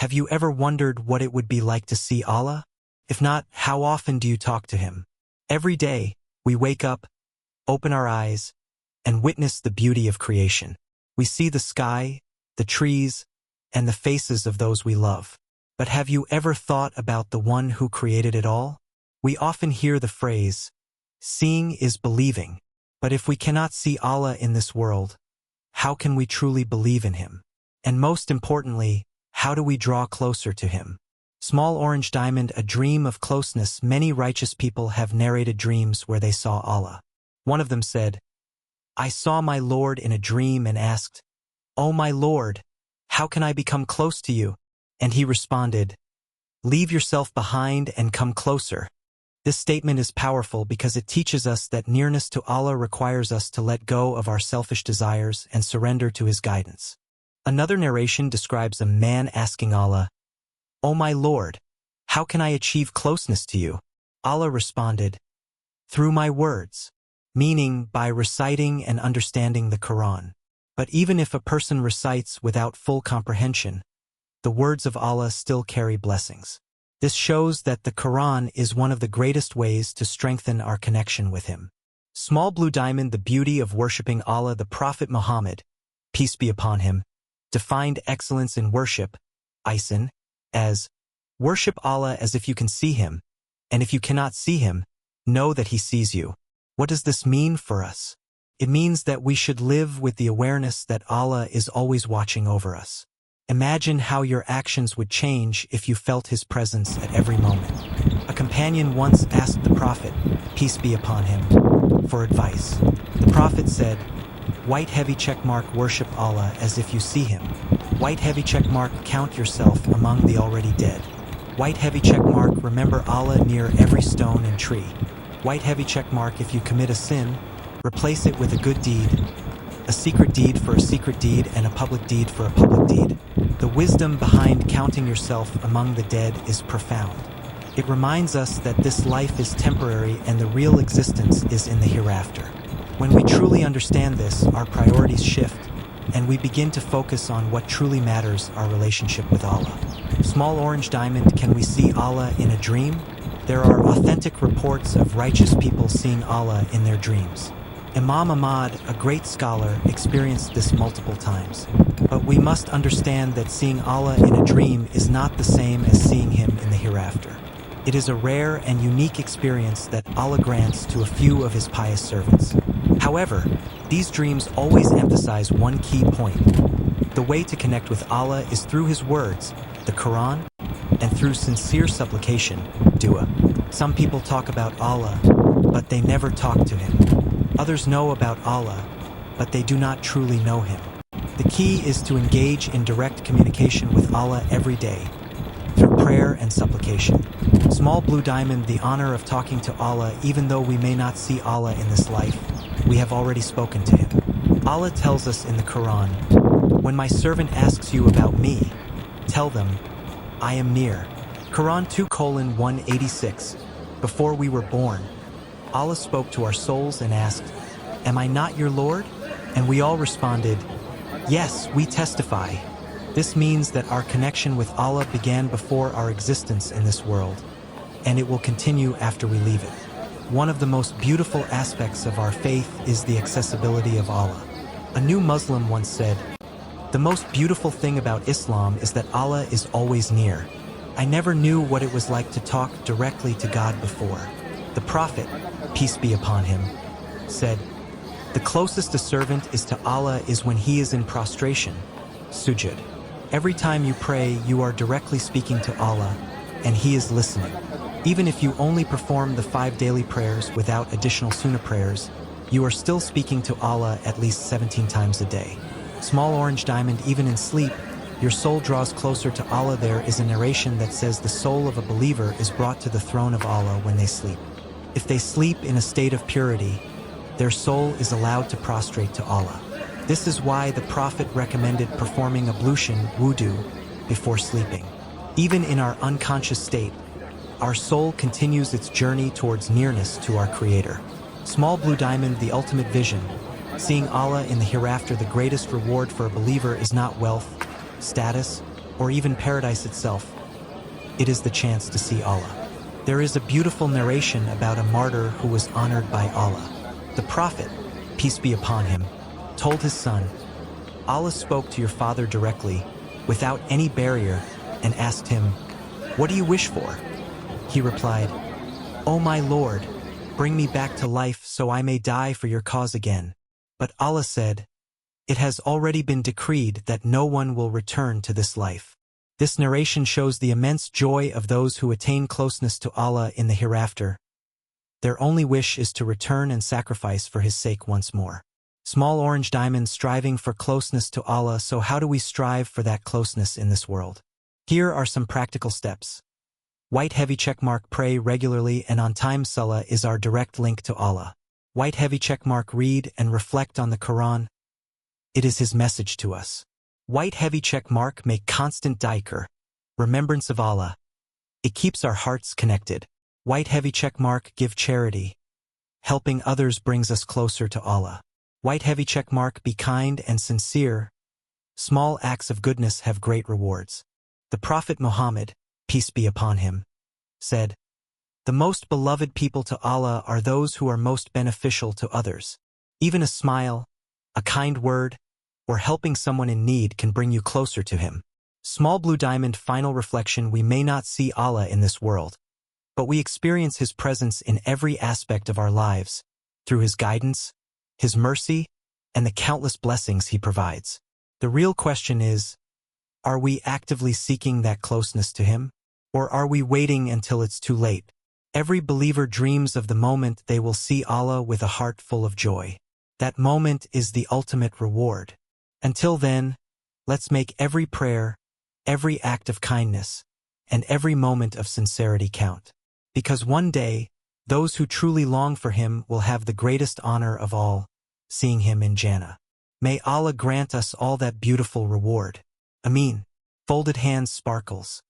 Have you ever wondered what it would be like to see Allah? If not, how often do you talk to Him? Every day, we wake up, open our eyes, and witness the beauty of creation. We see the sky, the trees, and the faces of those we love. But have you ever thought about the one who created it all? We often hear the phrase, "Seeing is believing." But if we cannot see Allah in this world, how can we truly believe in Him? And most importantly, how do we draw closer to Him? Small Orange Diamond, a dream of closeness. Many righteous people have narrated dreams where they saw Allah. One of them said, "I saw my Lord in a dream and asked, 'Oh my Lord, how can I become close to you?' And He responded, 'Leave yourself behind and come closer.'" This statement is powerful because it teaches us that nearness to Allah requires us to let go of our selfish desires and surrender to His guidance. Another narration describes a man asking Allah, "Oh my Lord, how can I achieve closeness to you?" Allah responded, "Through my words," meaning by reciting and understanding the Quran. But even if a person recites without full comprehension, the words of Allah still carry blessings. This shows that the Quran is one of the greatest ways to strengthen our connection with Him. Small Blue Diamond, the beauty of worshiping Allah. The Prophet Muhammad, peace be upon him, defined excellence in worship, ihsan, as, "Worship Allah as if you can see Him, and if you cannot see Him, know that He sees you." What does this mean for us? It means that we should live with the awareness that Allah is always watching over us. Imagine how your actions would change if you felt His presence at every moment. A companion once asked the Prophet, peace be upon him, for advice. The Prophet said, "White heavy checkmark, worship Allah as if you see Him. White heavy checkmark, count yourself among the already dead. White heavy checkmark, remember Allah near every stone and tree. White heavy checkmark, if you commit a sin, replace it with a good deed, a secret deed for a secret deed and a public deed for a public deed." The wisdom behind counting yourself among the dead is profound. It reminds us that this life is temporary and the real existence is in the hereafter. When we truly understand this, our priorities shift, and we begin to focus on what truly matters, our relationship with Allah. Small Orange Diamond, can we see Allah in a dream? There are authentic reports of righteous people seeing Allah in their dreams. Imam Ahmad, a great scholar, experienced this multiple times. But we must understand that seeing Allah in a dream is not the same as seeing Him in the hereafter. It is a rare and unique experience that Allah grants to a few of His pious servants. However, these dreams always emphasize one key point. The way to connect with Allah is through His words, the Quran, and through sincere supplication, dua. Some people talk about Allah, but they never talk to Him. Others know about Allah, but they do not truly know Him. The key is to engage in direct communication with Allah every day, through prayer and supplication. Small Blue Diamond, the honor of talking to Allah. Even though we may not see Allah in this life, we have already spoken to Him. Allah tells us in the Quran, "When my servant asks you about me, tell them, I am near." Quran 2:186. Before we were born, Allah spoke to our souls and asked, "Am I not your Lord?" And we all responded, "Yes, we testify." This means that our connection with Allah began before our existence in this world, and it will continue after we leave it. One of the most beautiful aspects of our faith is the accessibility of Allah. A new Muslim once said, "The most beautiful thing about Islam is that Allah is always near. I never knew what it was like to talk directly to God before." The Prophet, peace be upon him, said, "The closest a servant is to Allah is when he is in prostration, sujud. Every time you pray, you are directly speaking to Allah, and He is listening. Even if you only perform the 5 daily prayers without additional sunnah prayers, you are still speaking to Allah at least 17 times a day." Small Orange Diamond, even in sleep, your soul draws closer to Allah. There is a narration that says the soul of a believer is brought to the throne of Allah when they sleep. If they sleep in a state of purity, their soul is allowed to prostrate to Allah. This is why the Prophet recommended performing ablution, wudu, before sleeping. Even in our unconscious state, our soul continues its journey towards nearness to our Creator. Small Blue Diamond, the ultimate vision. Seeing Allah in the hereafter, the greatest reward for a believer is not wealth, status, or even paradise itself, it is the chance to see Allah. There is a beautiful narration about a martyr who was honored by Allah. The Prophet, peace be upon him, told his son, Allah spoke to your father directly, without any barrier, and asked him, "What do you wish for?" He replied, "O my Lord, bring me back to life so I may die for your cause again." But Allah said, "It has already been decreed that no one will return to this life." This narration shows the immense joy of those who attain closeness to Allah in the hereafter. Their only wish is to return and sacrifice for His sake once more. Small orange diamond striving for closeness to Allah. So how do we strive for that closeness in this world? Here are some practical steps. White heavy checkmark: pray regularly and on time. Salah is our direct link to Allah. White heavy checkmark: read and reflect on the Quran. It is His message to us. White heavy checkmark: make constant dhikr, remembrance of Allah. It keeps our hearts connected. White heavy checkmark: give charity. Helping others brings us closer to Allah. White heavy checkmark: be kind and sincere. Small acts of goodness have great rewards. The Prophet Muhammad, peace be upon him, said, "The most beloved people to Allah are those who are most beneficial to others." Even a smile, a kind word, or helping someone in need can bring you closer to Him. Small blue diamond final reflection: we may not see Allah in this world, but we experience His presence in every aspect of our lives, through His guidance, His mercy, and the countless blessings He provides. The real question is, are we actively seeking that closeness to Him? Or are we waiting until it's too late? Every believer dreams of the moment they will see Allah with a heart full of joy. That moment is the ultimate reward. Until then, let's make every prayer, every act of kindness, and every moment of sincerity count. Because one day, those who truly long for Him will have the greatest honor of all, seeing Him in Jannah. May Allah grant us all that beautiful reward. Ameen. Folded hands sparkles.